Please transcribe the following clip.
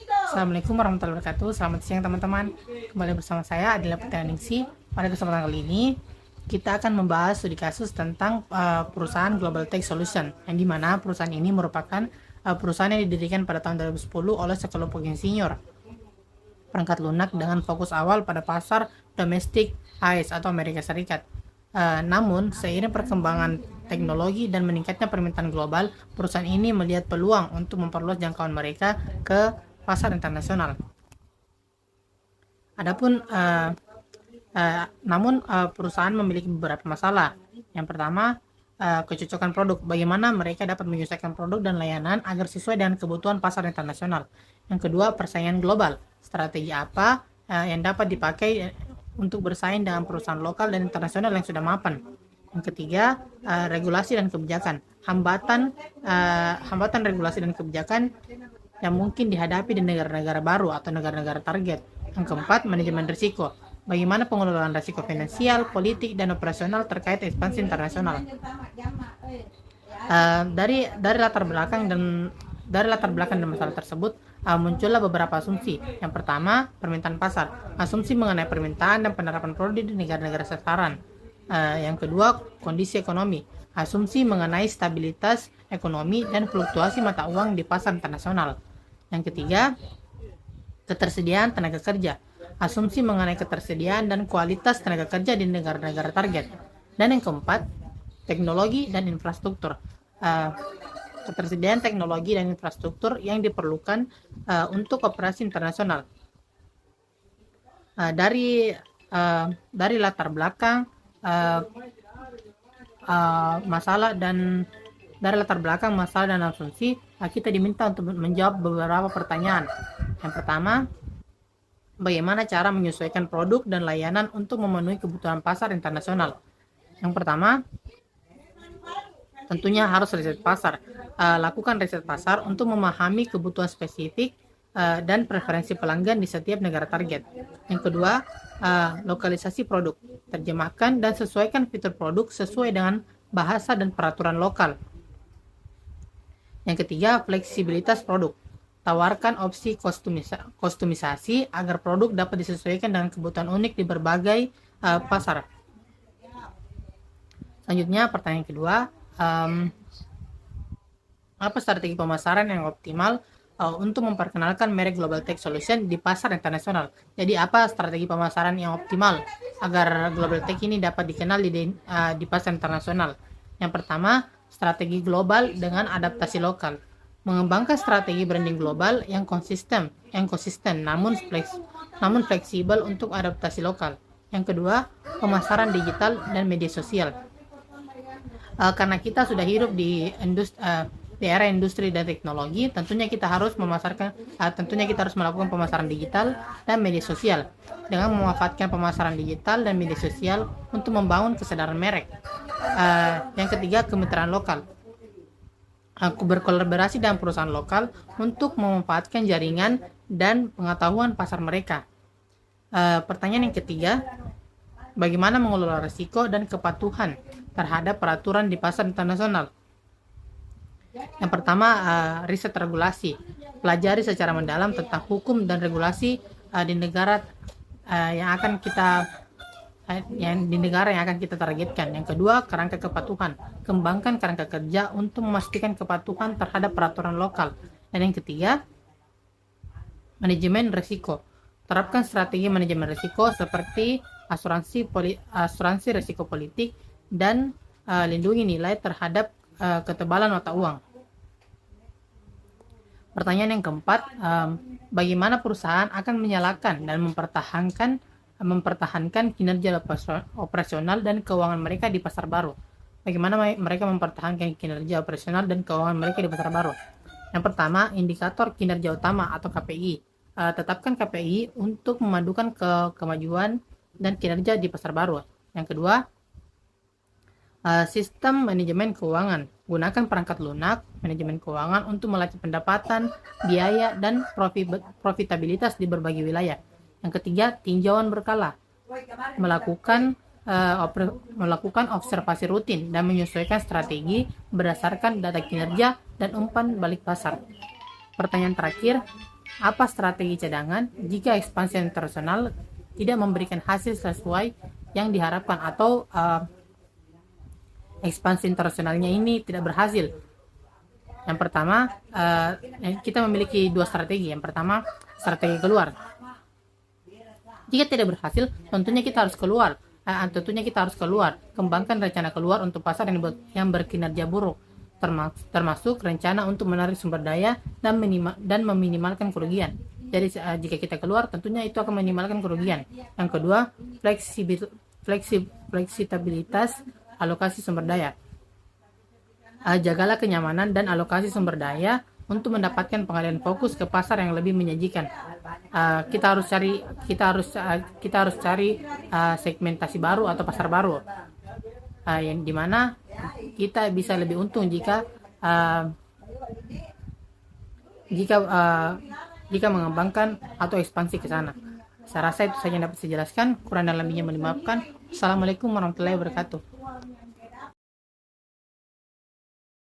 Assalamualaikum warahmatullahi wabarakatuh. Selamat siang teman-teman. Kembali bersama saya Adila Putranningsih. Pada kesempatan kali ini kita akan membahas studi kasus tentang perusahaan Global Tech Solution, yang dimana perusahaan ini merupakan perusahaan yang didirikan pada tahun 2010 oleh sekelompok insinyur perangkat lunak dengan fokus awal pada pasar domestik AS atau Amerika Serikat. Namun, seiring perkembangan teknologi dan meningkatnya permintaan global, perusahaan ini melihat peluang untuk memperluas jangkauan mereka ke pasar internasional. Adapun perusahaan memiliki beberapa masalah. Yang pertama, kecocokan produk. Bagaimana mereka dapat menyesuaikan produk dan layanan agar sesuai dengan kebutuhan pasar internasional. Yang kedua, persaingan global. Strategi apa yang dapat dipakai untuk bersaing dengan perusahaan lokal dan internasional yang sudah mapan. Yang ketiga, regulasi dan kebijakan. Hambatan regulasi dan kebijakan yang mungkin dihadapi di negara-negara baru atau negara-negara target. Yang keempat, manajemen risiko. Bagaimana pengelolaan risiko finansial, politik, dan operasional terkait ekspansi internasional. Dari latar belakang dan masalah tersebut muncullah beberapa asumsi. Yang pertama, permintaan pasar. Asumsi mengenai permintaan dan penerapan produk di negara-negara sasaran. Yang kedua, kondisi ekonomi. Asumsi mengenai stabilitas ekonomi dan fluktuasi mata uang di pasar internasional. Yang ketiga, ketersediaan tenaga kerja. Asumsi mengenai ketersediaan dan kualitas tenaga kerja di negara-negara target. Dan yang keempat, teknologi dan infrastruktur. Ketersediaan teknologi dan infrastruktur yang diperlukan untuk operasi internasional. Dari latar belakang masalah dan asumsi, kita diminta untuk menjawab beberapa pertanyaan. Yang pertama, bagaimana cara menyesuaikan produk dan layanan untuk memenuhi kebutuhan pasar internasional? Yang pertama, tentunya harus riset pasar. Lakukan riset pasar untuk memahami kebutuhan spesifik dan preferensi pelanggan di setiap negara target. Yang kedua, lokalisasi produk. Terjemahkan dan sesuaikan fitur produk sesuai dengan bahasa dan peraturan lokal. Yang ketiga, fleksibilitas produk. Tawarkan opsi kostumisasi agar produk dapat disesuaikan dengan kebutuhan unik di berbagai pasar. Selanjutnya, pertanyaan kedua, apa strategi pemasaran yang optimal untuk memperkenalkan merek Global Tech Solution di pasar internasional? Jadi apa strategi pemasaran yang optimal agar Global Tech ini dapat dikenal di pasar internasional? Yang pertama, strategi global dengan adaptasi lokal. Mengembangkan strategi branding global yang konsisten namun fleksibel untuk adaptasi lokal. Yang kedua, pemasaran digital dan media sosial. Karena kita sudah hidup di era industri dan teknologi, tentunya kita harus melakukan pemasaran digital dan media sosial dengan memanfaatkan pemasaran digital dan media sosial untuk membangun kesadaran merek. Yang ketiga, kemitraan lokal. Berkolaborasi dengan perusahaan lokal untuk memanfaatkan jaringan dan pengetahuan pasar mereka. Pertanyaan yang ketiga, bagaimana mengelola risiko dan kepatuhan terhadap peraturan di pasar internasional? Yang pertama, riset regulasi. Pelajari secara mendalam tentang hukum dan regulasi di negara yang akan kita targetkan. Yang kedua, kerangka kepatuhan. Kembangkan kerangka kerja untuk memastikan kepatuhan terhadap peraturan lokal. Dan yang ketiga, manajemen risiko. Terapkan strategi manajemen risiko seperti asuransi risiko politik dan lindungi nilai terhadap ketebalan mata uang. Pertanyaan yang keempat, bagaimana perusahaan akan menyalakan dan mempertahankan kinerja operasional dan keuangan mereka di pasar baru? Bagaimana mereka mempertahankan kinerja operasional dan keuangan mereka di pasar baru? Yang pertama, indikator kinerja utama atau KPI. Tetapkan KPI untuk memadukan kemajuan dan kinerja di pasar baru. Yang kedua, sistem manajemen keuangan. Gunakan perangkat lunak manajemen keuangan untuk melacak pendapatan, biaya, dan profitabilitas di berbagai wilayah. Yang ketiga, tinjauan berkala. Melakukan observasi rutin dan menyesuaikan strategi berdasarkan data kinerja dan umpan balik pasar. Pertanyaan terakhir, Apa strategi cadangan jika ekspansi internasional tidak memberikan hasil sesuai yang diharapkan atau ekspansi internasionalnya ini tidak berhasil? Yang pertama, kita memiliki dua strategi. Yang pertama, strategi keluar. Jika tidak berhasil, tentunya kita harus keluar. Kembangkan rencana keluar untuk pasar yang berkinerja buruk, termasuk rencana untuk menarik sumber daya dan meminimalkan kerugian. Jadi jika kita keluar, tentunya itu akan meminimalkan kerugian. Yang kedua, fleksibilitas alokasi sumber daya. Jagalah kenyamanan dan alokasi sumber daya untuk mendapatkan pengalihan fokus ke pasar yang lebih menjanjikan. Kita harus cari segmentasi baru atau pasar baru, yang dimana kita bisa lebih untung jika mengembangkan atau ekspansi ke sana. Saya rasa itu saja yang dapat saya jelaskan. Kurang dan lebihnya mohon dimaafkan. Assalamualaikum warahmatullahi wabarakatuh.